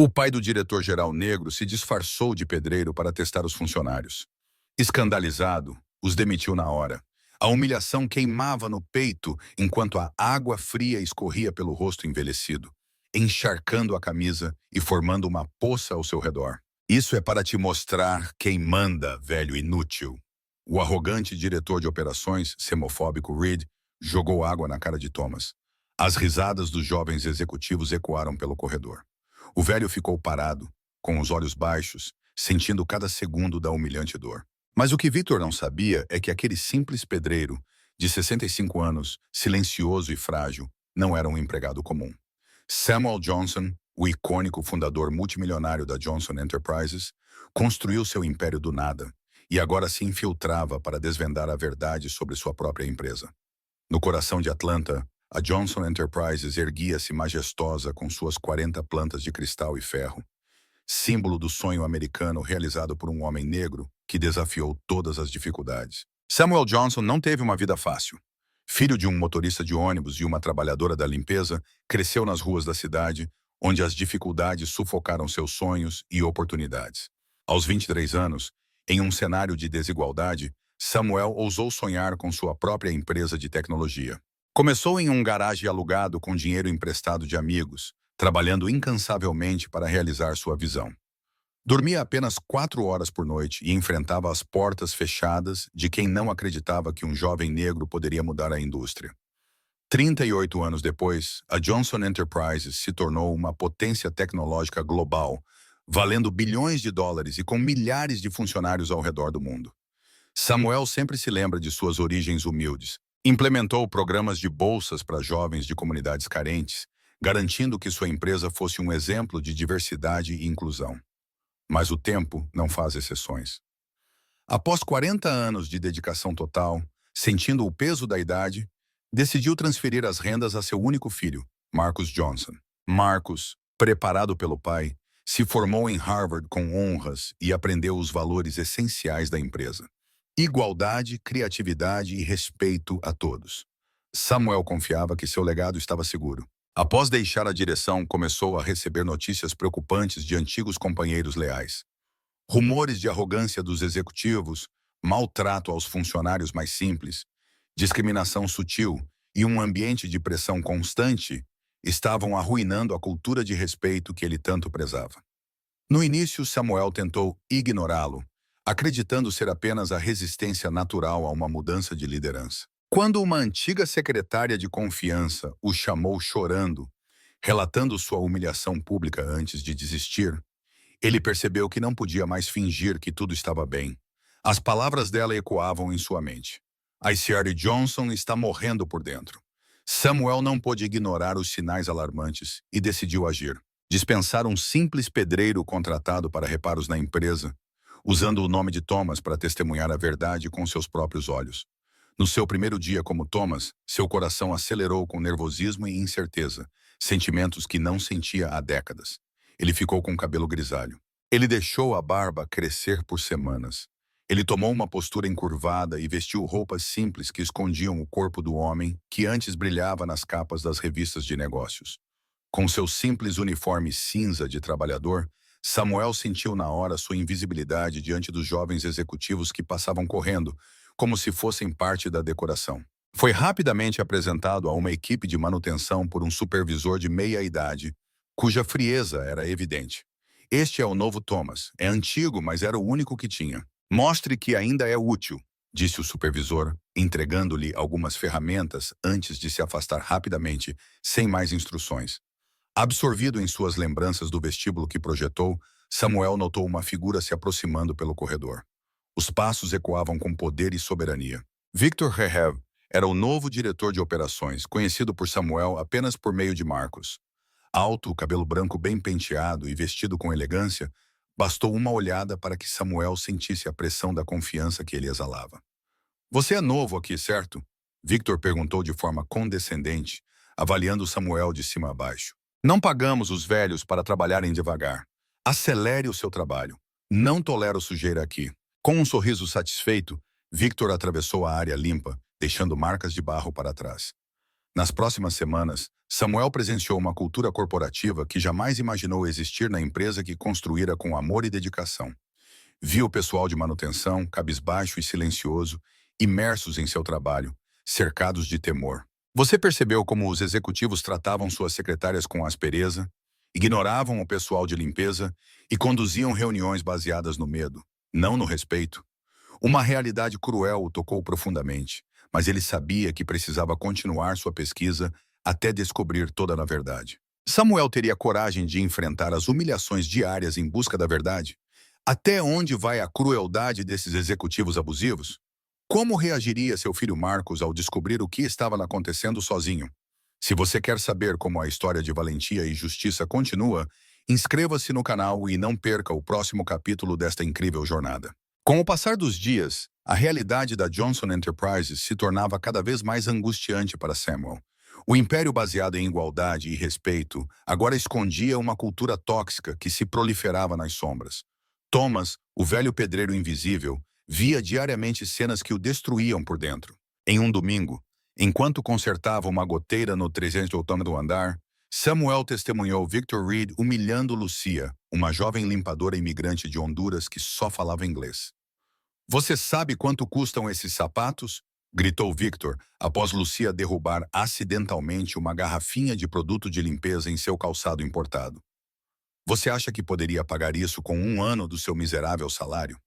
O pai do diretor-geral negro se disfarçou de pedreiro para testar os funcionários. Escandalizado, os demitiu na hora. A humilhação queimava no peito enquanto a água fria escorria pelo rosto envelhecido, encharcando a camisa e formando uma poça ao seu redor. Isso é para te mostrar quem manda, velho inútil. O arrogante diretor de operações, semofóbico Reed, jogou água na cara de Thomas. As risadas dos jovens executivos ecoaram pelo corredor. O velho ficou parado, com os olhos baixos, sentindo cada segundo da humilhante dor. Mas o que Victor não sabia é que aquele simples pedreiro, de 65 anos, silencioso e frágil, não era um empregado comum. Samuel Johnson, o icônico fundador multimilionário da Johnson Enterprises, construiu seu império do nada e agora se infiltrava para desvendar a verdade sobre sua própria empresa. No coração de Atlanta, a Johnson Enterprises erguia-se majestosa com suas 40 plantas de cristal e ferro, símbolo do sonho americano realizado por um homem negro que desafiou todas as dificuldades. Samuel Johnson não teve uma vida fácil. Filho de um motorista de ônibus e uma trabalhadora da limpeza, cresceu nas ruas da cidade, onde as dificuldades sufocaram seus sonhos e oportunidades. Aos 23 anos, em um cenário de desigualdade, Samuel ousou sonhar com sua própria empresa de tecnologia. Começou em um garagem alugado com dinheiro emprestado de amigos, trabalhando incansavelmente para realizar sua visão. Dormia apenas 4 horas por noite e enfrentava as portas fechadas de quem não acreditava que um jovem negro poderia mudar a indústria. 38 anos depois, a Johnson Enterprises se tornou uma potência tecnológica global, valendo bilhões de dólares e com milhares de funcionários ao redor do mundo. Samuel sempre se lembra de suas origens humildes. Implementou programas de bolsas para jovens de comunidades carentes, garantindo que sua empresa fosse um exemplo de diversidade e inclusão. Mas o tempo não faz exceções. Após 40 anos de dedicação total, sentindo o peso da idade, decidiu transferir as rendas a seu único filho, Marcus Johnson. Marcus, preparado pelo pai, se formou em Harvard com honras e aprendeu os valores essenciais da empresa: igualdade, criatividade e respeito a todos. Samuel confiava que seu legado estava seguro. Após deixar a direção, começou a receber notícias preocupantes de antigos companheiros leais. Rumores de arrogância dos executivos, maltrato aos funcionários mais simples, discriminação sutil e um ambiente de pressão constante estavam arruinando a cultura de respeito que ele tanto prezava. No início, Samuel tentou ignorá-lo, acreditando ser apenas a resistência natural a uma mudança de liderança. Quando uma antiga secretária de confiança o chamou chorando, relatando sua humilhação pública antes de desistir, ele percebeu que não podia mais fingir que tudo estava bem. As palavras dela ecoavam em sua mente. A Ciara Johnson está morrendo por dentro. Samuel não pôde ignorar os sinais alarmantes e decidiu agir. Dispensar um simples pedreiro contratado para reparos na empresa, usando o nome de Thomas para testemunhar a verdade com seus próprios olhos. No seu primeiro dia como Thomas, seu coração acelerou com nervosismo e incerteza, sentimentos que não sentia há décadas. Ele ficou com o cabelo grisalho. Ele deixou a barba crescer por semanas. Ele tomou uma postura encurvada e vestiu roupas simples que escondiam o corpo do homem que antes brilhava nas capas das revistas de negócios. Com seu simples uniforme cinza de trabalhador, Samuel sentiu na hora sua invisibilidade diante dos jovens executivos que passavam correndo, como se fossem parte da decoração. Foi rapidamente apresentado a uma equipe de manutenção por um supervisor de meia-idade, cuja frieza era evidente. Este é o novo Thomas. É antigo, mas era o único que tinha. Mostre que ainda é útil, disse o supervisor, entregando-lhe algumas ferramentas antes de se afastar rapidamente, sem mais instruções. Absorvido em suas lembranças do vestíbulo que projetou, Samuel notou uma figura se aproximando pelo corredor. Os passos ecoavam com poder e soberania. Victor Rehev era o novo diretor de operações, conhecido por Samuel apenas por meio de Marcus. Alto, cabelo branco bem penteado e vestido com elegância, bastou uma olhada para que Samuel sentisse a pressão da confiança que ele exalava. "Você é novo aqui, certo?" Victor perguntou de forma condescendente, avaliando Samuel de cima a baixo. "Não pagamos os velhos para trabalharem devagar. Acelere o seu trabalho. Não tolero sujeira aqui." Com um sorriso satisfeito, Victor atravessou a área limpa, deixando marcas de barro para trás. Nas próximas semanas, Samuel presenciou uma cultura corporativa que jamais imaginou existir na empresa que construíra com amor e dedicação. Viu o pessoal de manutenção, cabisbaixo e silencioso, imersos em seu trabalho, cercados de temor. Você percebeu como os executivos tratavam suas secretárias com aspereza, ignoravam o pessoal de limpeza e conduziam reuniões baseadas no medo, não no respeito. Uma realidade cruel o tocou profundamente, mas ele sabia que precisava continuar sua pesquisa até descobrir toda a verdade. Samuel teria coragem de enfrentar as humilhações diárias em busca da verdade? Até onde vai a crueldade desses executivos abusivos? Como reagiria seu filho Marcos ao descobrir o que estava acontecendo sozinho? Se você quer saber como a história de valentia e justiça continua, inscreva-se no canal e não perca o próximo capítulo desta incrível jornada. Com o passar dos dias, a realidade da Johnson Enterprises se tornava cada vez mais angustiante para Samuel. O império baseado em igualdade e respeito agora escondia uma cultura tóxica que se proliferava nas sombras. Thomas, o velho pedreiro invisível, via diariamente cenas que o destruíam por dentro. Em um domingo, enquanto consertava uma goteira no 380º andar, Samuel testemunhou Victor Reed humilhando Lucia, uma jovem limpadora imigrante de Honduras que só falava inglês. "Você sabe quanto custam esses sapatos?" gritou Victor, após Lucia derrubar acidentalmente uma garrafinha de produto de limpeza em seu calçado importado. "Você acha que poderia pagar isso com um ano do seu miserável salário?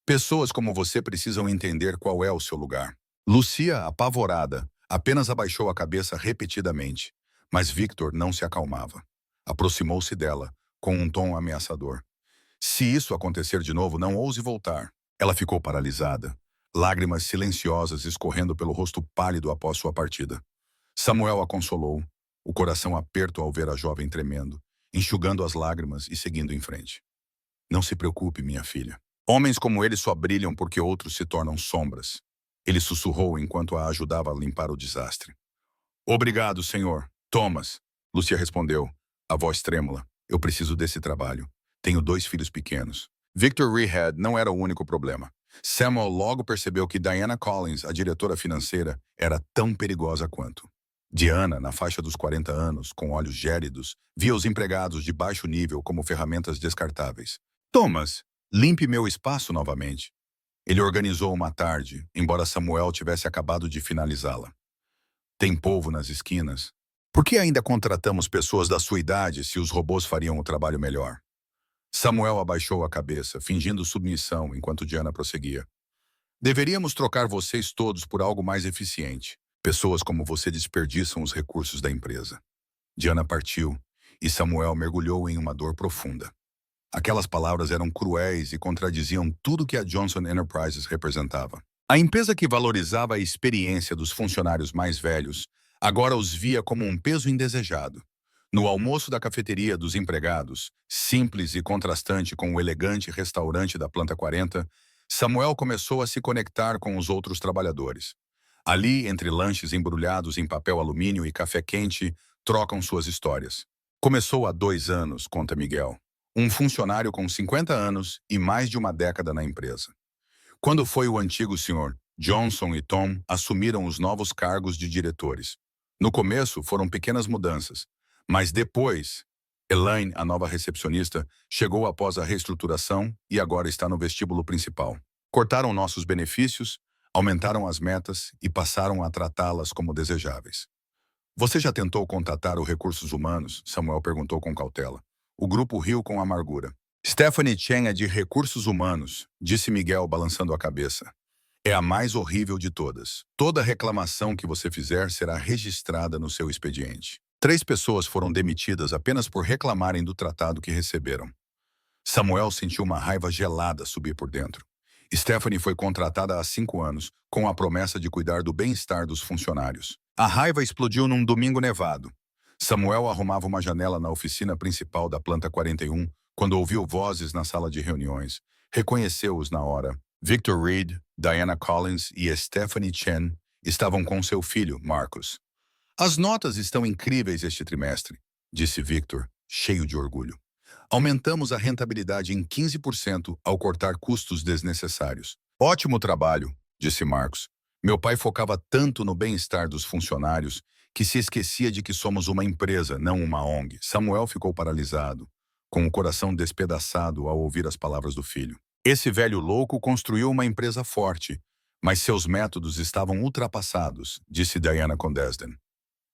Pessoas como você precisam entender qual é o seu lugar." Lucia, apavorada, apenas abaixou a cabeça repetidamente, mas Victor não se acalmava. Aproximou-se dela, com um tom ameaçador. "Se isso acontecer de novo, não ouse voltar." Ela ficou paralisada, lágrimas silenciosas escorrendo pelo rosto pálido após sua partida. Samuel a consolou, o coração aperto ao ver a jovem tremendo, enxugando as lágrimas e seguindo em frente. "Não se preocupe, minha filha. Homens como ele só brilham porque outros se tornam sombras." Ele sussurrou enquanto a ajudava a limpar o desastre. "Obrigado, senhor. Thomas." Lucia respondeu, a voz trêmula. "Eu preciso desse trabalho. Tenho 2 filhos pequenos." Victor Reed não era o único problema. Samuel logo percebeu que Diana Collins, a diretora financeira, era tão perigosa quanto. Diana, na faixa dos 40 anos, com olhos gélidos, via os empregados de baixo nível como ferramentas descartáveis. "Thomas, limpe meu espaço novamente." Ele organizou uma tarde, embora Samuel tivesse acabado de finalizá-la. "Tem polvo nas esquinas. Por que ainda contratamos pessoas da sua idade se os robôs fariam o trabalho melhor?" Samuel abaixou a cabeça, fingindo submissão, enquanto Diana prosseguia. "Deveríamos trocar vocês todos por algo mais eficiente. Pessoas como você desperdiçam os recursos da empresa." Diana partiu, e Samuel mergulhou em uma dor profunda. Aquelas palavras eram cruéis e contradiziam tudo que a Johnson Enterprises representava. A empresa que valorizava a experiência dos funcionários mais velhos agora os via como um peso indesejado. No almoço da cafeteria dos empregados, simples e contrastante com o elegante restaurante da Planta 40, Samuel começou a se conectar com os outros trabalhadores. Ali, entre lanches embrulhados em papel alumínio e café quente, trocam suas histórias. "Começou há 2 anos", conta Miguel, um funcionário com 50 anos e mais de uma década na empresa. "Quando foi o antigo senhor Johnson e Tom assumiram os novos cargos de diretores. No começo foram pequenas mudanças, mas depois, Elaine, a nova recepcionista, chegou após a reestruturação e agora está no vestíbulo principal. Cortaram nossos benefícios, aumentaram as metas e passaram a tratá-las como desejáveis." "Você já tentou contatar os recursos humanos?" Samuel perguntou com cautela. O grupo riu com amargura. "Stephanie Chen é de recursos humanos", disse Miguel balançando a cabeça. "É a mais horrível de todas. Toda reclamação que você fizer será registrada no seu expediente." 3 pessoas foram demitidas apenas por reclamarem do tratado que receberam. Samuel sentiu uma raiva gelada subir por dentro. Stephanie foi contratada há 5 anos, com a promessa de cuidar do bem-estar dos funcionários. A raiva explodiu num domingo nevado. Samuel arrumava uma janela na oficina principal da Planta 41 quando ouviu vozes na sala de reuniões. Reconheceu-os na hora. Victor Reed, Diana Collins e Stephanie Chen estavam com seu filho, Marcus. "As notas estão incríveis este trimestre", disse Victor, cheio de orgulho. "Aumentamos a rentabilidade em 15% ao cortar custos desnecessários." "Ótimo trabalho", disse Marcos. "Meu pai focava tanto no bem-estar dos funcionários que se esquecia de que somos uma empresa, não uma ONG. Samuel ficou paralisado, com o coração despedaçado ao ouvir as palavras do filho. Esse velho louco construiu uma empresa forte, mas seus métodos estavam ultrapassados, disse Diana com desdém.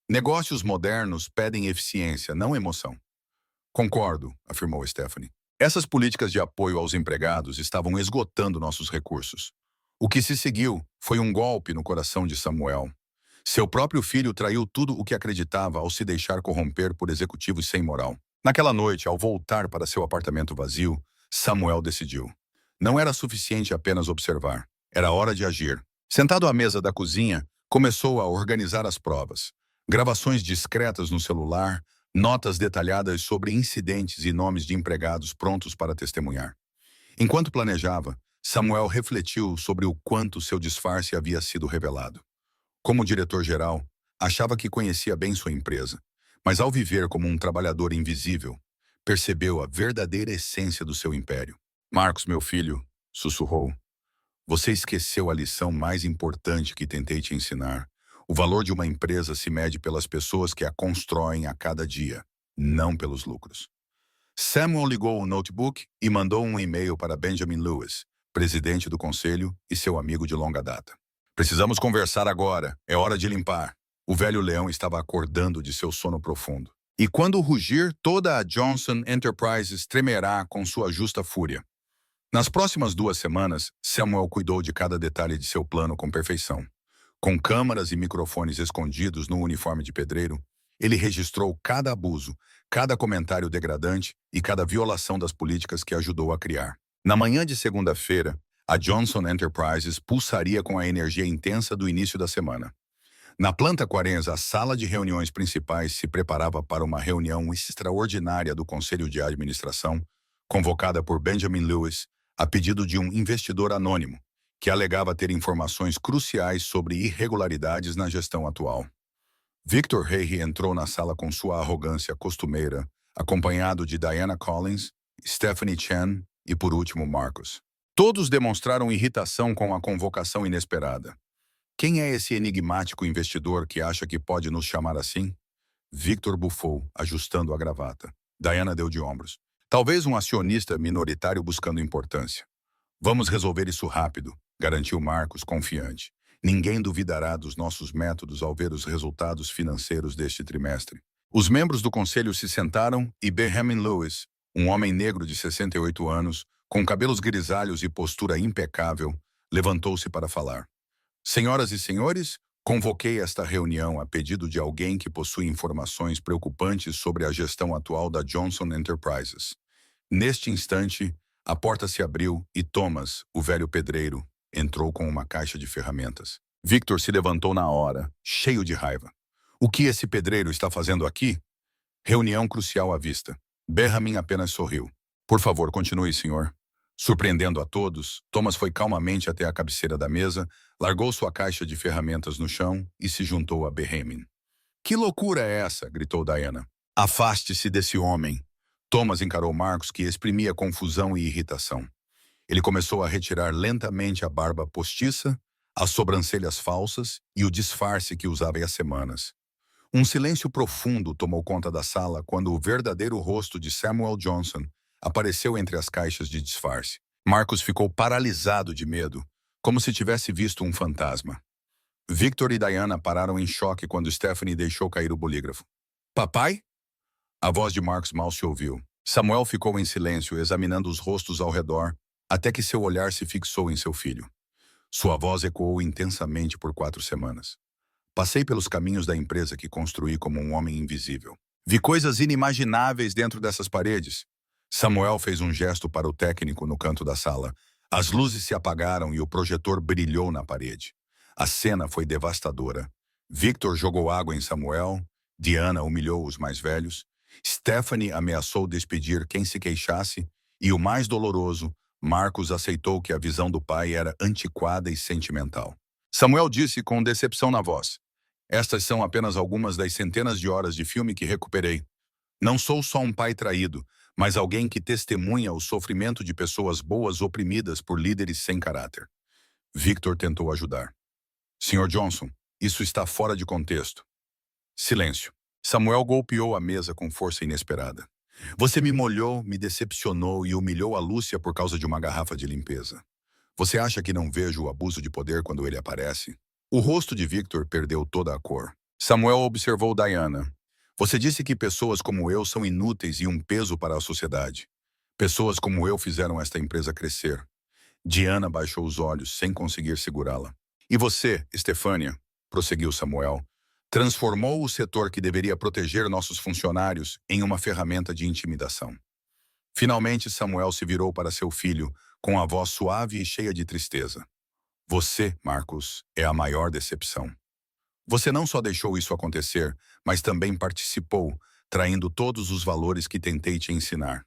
Negócios modernos pedem eficiência, não emoção. Concordo, afirmou Stephanie. Essas políticas de apoio aos empregados estavam esgotando nossos recursos. O que se seguiu foi um golpe no coração de Samuel. Seu próprio filho traiu tudo o que acreditava ao se deixar corromper por executivos sem moral. Naquela noite, ao voltar para seu apartamento vazio, Samuel decidiu. Não era suficiente apenas observar. Era hora de agir. Sentado à mesa da cozinha, começou a organizar as provas. Gravações discretas no celular, notas detalhadas sobre incidentes e nomes de empregados prontos para testemunhar. Enquanto planejava, Samuel refletiu sobre o quanto seu disfarce havia sido revelado. Como diretor-geral, achava que conhecia bem sua empresa, mas ao viver como um trabalhador invisível, percebeu a verdadeira essência do seu império. Marcos, meu filho, sussurrou, você esqueceu a lição mais importante que tentei te ensinar. O valor de uma empresa se mede pelas pessoas que a constroem a cada dia, não pelos lucros. Samuel ligou o notebook e mandou um e-mail para Benjamin Lewis, presidente do conselho e seu amigo de longa data. Precisamos conversar agora, é hora de limpar. O velho leão estava acordando de seu sono profundo. E quando rugir, toda a Johnson Enterprises tremerá com sua justa fúria. Nas próximas 2 semanas, Samuel cuidou de cada detalhe de seu plano com perfeição. Com câmaras e microfones escondidos no uniforme de pedreiro, ele registrou cada abuso, cada comentário degradante e cada violação das políticas que ajudou a criar. Na manhã de segunda-feira, a Johnson Enterprises pulsaria com a energia intensa do início da semana. Na planta 40, a sala de reuniões principais se preparava para uma reunião extraordinária do Conselho de Administração, convocada por Benjamin Lewis, a pedido de um investidor anônimo, que alegava ter informações cruciais sobre irregularidades na gestão atual. Victor Reilly entrou na sala com sua arrogância costumeira, acompanhado de Diana Collins, Stephanie Chen e, por último, Marcos. Todos demonstraram irritação com a convocação inesperada. Quem é esse enigmático investidor que acha que pode nos chamar assim? Victor bufou, ajustando a gravata. Diana deu de ombros. Talvez um acionista minoritário buscando importância. Vamos resolver isso rápido, garantiu Marcos, confiante. Ninguém duvidará dos nossos métodos ao ver os resultados financeiros deste trimestre. Os membros do conselho se sentaram e Benjamin Lewis, um homem negro de 68 anos, com cabelos grisalhos e postura impecável, levantou-se para falar. Senhoras e senhores, convoquei esta reunião a pedido de alguém que possui informações preocupantes sobre a gestão atual da Johnson Enterprises. Neste instante, a porta se abriu e Thomas, o velho pedreiro, entrou com uma caixa de ferramentas. Victor se levantou na hora, cheio de raiva. O que esse pedreiro está fazendo aqui? Reunião crucial à vista. Benjamin apenas sorriu. Por favor, continue, senhor. Surpreendendo a todos, Thomas foi calmamente até a cabeceira da mesa, largou sua caixa de ferramentas no chão e se juntou a Benjamin. Que loucura é essa? Gritou Diana. Afaste-se desse homem. Thomas encarou Marcos, que exprimia confusão e irritação. Ele começou a retirar lentamente a barba postiça, as sobrancelhas falsas e o disfarce que usava há semanas. Um silêncio profundo tomou conta da sala quando o verdadeiro rosto de Samuel Johnson apareceu entre as caixas de disfarce. Marcos ficou paralisado de medo, como se tivesse visto um fantasma. Victor e Diana pararam em choque quando Stephanie deixou cair o bolígrafo. Papai? A voz de Marcos mal se ouviu. Samuel ficou em silêncio, examinando os rostos ao redor, até que seu olhar se fixou em seu filho. Sua voz ecoou intensamente por 4 semanas. Passei pelos caminhos da empresa que construí como um homem invisível. Vi coisas inimagináveis dentro dessas paredes. Samuel fez um gesto para o técnico no canto da sala. As luzes se apagaram e o projetor brilhou na parede. A cena foi devastadora. Victor jogou água em Samuel, Diana humilhou os mais velhos, Stephanie ameaçou despedir quem se queixasse e, o mais doloroso, Marcos aceitou que a visão do pai era antiquada e sentimental. Samuel disse com decepção na voz, estas são apenas algumas das centenas de horas de filme que recuperei. Não sou só um pai traído, mas alguém que testemunha o sofrimento de pessoas boas oprimidas por líderes sem caráter. Victor tentou ajudar. Sr. Johnson, isso está fora de contexto. Silêncio. Samuel golpeou a mesa com força inesperada. Você me molhou, me decepcionou e humilhou a Lúcia por causa de uma garrafa de limpeza. Você acha que não vejo o abuso de poder quando ele aparece? O rosto de Victor perdeu toda a cor. Samuel observou Diana. Você disse que pessoas como eu são inúteis e um peso para a sociedade. Pessoas como eu fizeram esta empresa crescer. Diana baixou os olhos, sem conseguir segurá-la. E você, Estefânia, prosseguiu Samuel, transformou o setor que deveria proteger nossos funcionários em uma ferramenta de intimidação. Finalmente, Samuel se virou para seu filho, com a voz suave e cheia de tristeza. Você, Marcos, é a maior decepção. Você não só deixou isso acontecer, mas também participou, traindo todos os valores que tentei te ensinar.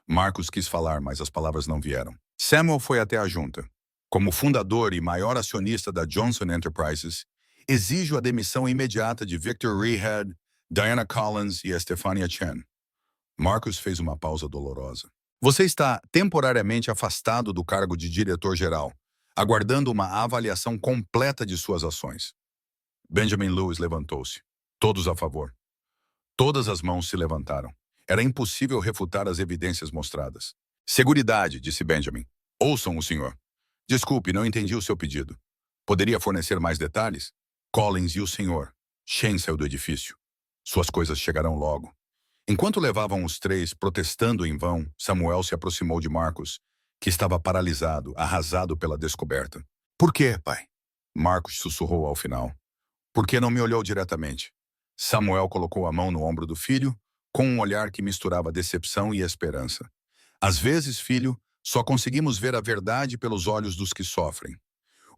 Marcos quis falar, mas as palavras não vieram. Samuel foi até a junta. Como fundador e maior acionista da Johnson Enterprises, exijo a demissão imediata de Victor Rehead, Diana Collins e Estefania Chen. Marcos fez uma pausa dolorosa. Você está temporariamente afastado do cargo de diretor-geral, aguardando uma avaliação completa de suas ações. Benjamin Lewis levantou-se. Todos a favor. Todas as mãos se levantaram. Era impossível refutar as evidências mostradas. Seguridade, disse Benjamin. Ouçam o senhor. Desculpe, não entendi o seu pedido. Poderia fornecer mais detalhes? Collins e o senhor. Shen saiu do edifício. Suas coisas chegarão logo. Enquanto levavam os três, protestando em vão, Samuel se aproximou de Marcos, que estava paralisado, arrasado pela descoberta. Por quê, pai? Marcos sussurrou ao final. Por que não me olhou diretamente? Samuel colocou a mão no ombro do filho, com um olhar que misturava decepção e esperança. Às vezes, filho, só conseguimos ver a verdade pelos olhos dos que sofrem.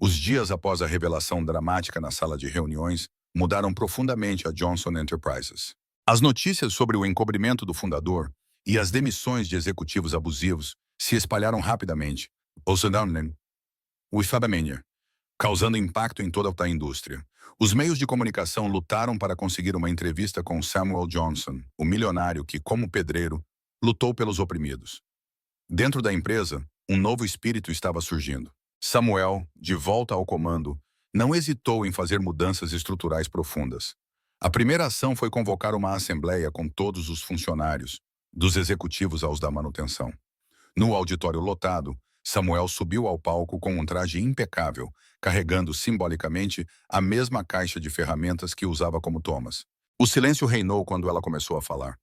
Os dias após a revelação dramática na sala de reuniões mudaram profundamente a Johnson Enterprises. As notícias sobre o encobrimento do fundador e as demissões de executivos abusivos se espalharam rapidamente, causando impacto em toda a indústria. Os meios de comunicação lutaram para conseguir uma entrevista com Samuel Johnson, o milionário que, como pedreiro, lutou pelos oprimidos. Dentro da empresa, um novo espírito estava surgindo. Samuel, de volta ao comando, não hesitou em fazer mudanças estruturais profundas. A primeira ação foi convocar uma assembleia com todos os funcionários, dos executivos aos da manutenção. No auditório lotado, Samuel subiu ao palco com um traje impecável, carregando simbolicamente a mesma caixa de ferramentas que usava como Thomas. O silêncio reinou quando ela começou a falar.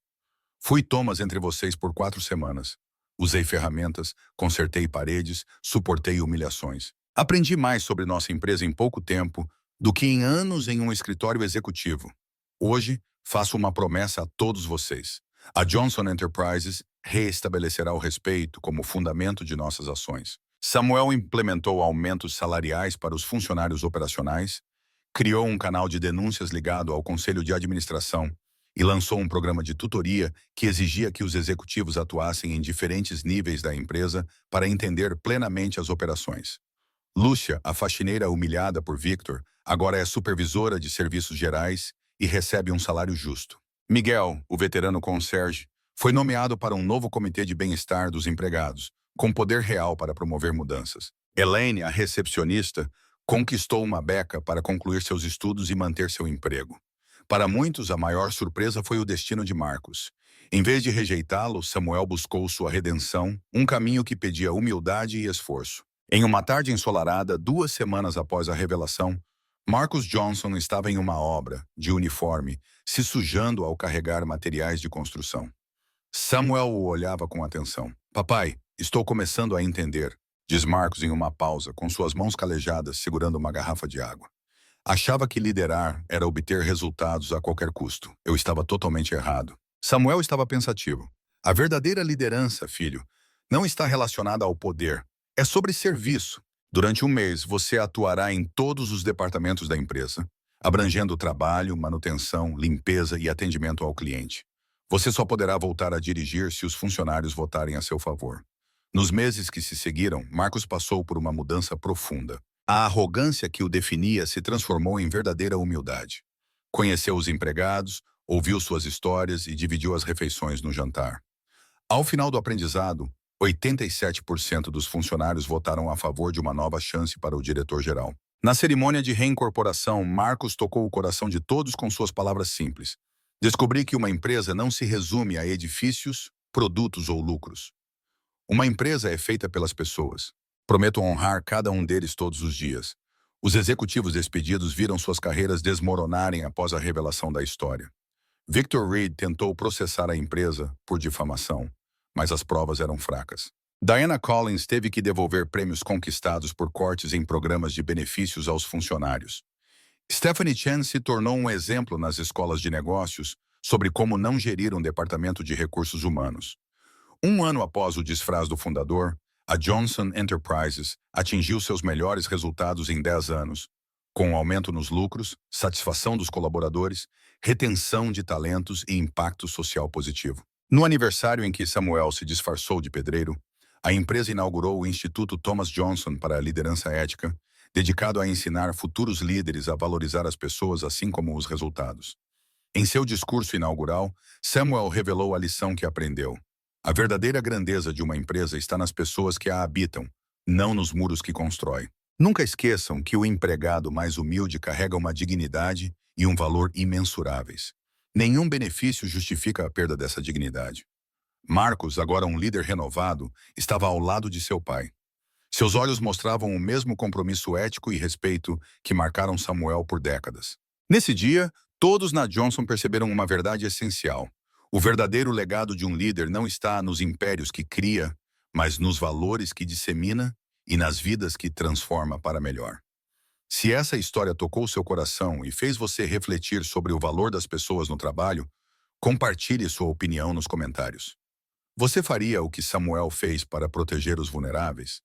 Fui Thomas entre vocês por 4 semanas. Usei ferramentas, consertei paredes, suportei humilhações. Aprendi mais sobre nossa empresa em pouco tempo do que em anos em um escritório executivo. Hoje, faço uma promessa a todos vocês. A Johnson Enterprises reestabelecerá o respeito como fundamento de nossas ações. Samuel implementou aumentos salariais para os funcionários operacionais, criou um canal de denúncias ligado ao Conselho de Administração e lançou um programa de tutoria que exigia que os executivos atuassem em diferentes níveis da empresa para entender plenamente as operações. Lúcia, a faxineira humilhada por Victor, agora é supervisora de serviços gerais e recebe um salário justo. Miguel, o veterano concierge, foi nomeado para um novo comitê de bem-estar dos empregados, com poder real para promover mudanças. Elaine, a recepcionista, conquistou uma beca para concluir seus estudos e manter seu emprego. Para muitos, a maior surpresa foi o destino de Marcos. Em vez de rejeitá-lo, Samuel buscou sua redenção, um caminho que pedia humildade e esforço. Em uma tarde ensolarada, 2 semanas após a revelação, Marcos Johnson estava em uma obra, de uniforme, se sujando ao carregar materiais de construção. Samuel o olhava com atenção. Papai, estou começando a entender, diz Marcos em uma pausa, com suas mãos calejadas, segurando uma garrafa de água. Achava que liderar era obter resultados a qualquer custo. Eu estava totalmente errado. Samuel estava pensativo. A verdadeira liderança, filho, não está relacionada ao poder. É sobre serviço. Durante um mês, você atuará em todos os departamentos da empresa, abrangendo trabalho, manutenção, limpeza e atendimento ao cliente. Você só poderá voltar a dirigir se os funcionários votarem a seu favor. Nos meses que se seguiram, Marcos passou por uma mudança profunda. A arrogância que o definia se transformou em verdadeira humildade. Conheceu os empregados, ouviu suas histórias e dividiu as refeições no jantar. Ao final do aprendizado, 87% dos funcionários votaram a favor de uma nova chance para o diretor-geral. Na cerimônia de reincorporação, Marcos tocou o coração de todos com suas palavras simples. Descobri que uma empresa não se resume a edifícios, produtos ou lucros. Uma empresa é feita pelas pessoas. Prometo honrar cada um deles todos os dias. Os executivos despedidos viram suas carreiras desmoronarem após a revelação da história. Victor Reed tentou processar a empresa por difamação, mas as provas eram fracas. Diana Collins teve que devolver prêmios conquistados por cortes em programas de benefícios aos funcionários. Stephanie Chen se tornou um exemplo nas escolas de negócios sobre como não gerir um departamento de recursos humanos. Um ano após o desfraude do fundador, a Johnson Enterprises atingiu seus melhores resultados em 10 anos, com um aumento nos lucros, satisfação dos colaboradores, retenção de talentos e impacto social positivo. No aniversário em que Samuel se disfarçou de pedreiro, a empresa inaugurou o Instituto Thomas Johnson para a Liderança Ética, dedicado a ensinar futuros líderes a valorizar as pessoas assim como os resultados. Em seu discurso inaugural, Samuel revelou a lição que aprendeu. A verdadeira grandeza de uma empresa está nas pessoas que a habitam, não nos muros que constrói. Nunca esqueçam que o empregado mais humilde carrega uma dignidade e um valor imensuráveis. Nenhum benefício justifica a perda dessa dignidade. Marcos, agora um líder renovado, estava ao lado de seu pai. Seus olhos mostravam o mesmo compromisso ético e respeito que marcaram Samuel por décadas. Nesse dia, todos na Johnson perceberam uma verdade essencial. O verdadeiro legado de um líder não está nos impérios que cria, mas nos valores que dissemina e nas vidas que transforma para melhor. Se essa história tocou seu coração e fez você refletir sobre o valor das pessoas no trabalho, compartilhe sua opinião nos comentários. Você faria o que Samuel fez para proteger os vulneráveis?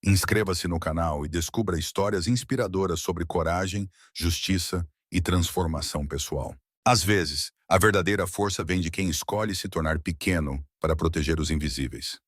Inscreva-se no canal e descubra histórias inspiradoras sobre coragem, justiça e transformação pessoal. Às vezes, a verdadeira força vem de quem escolhe se tornar pequeno para proteger os invisíveis.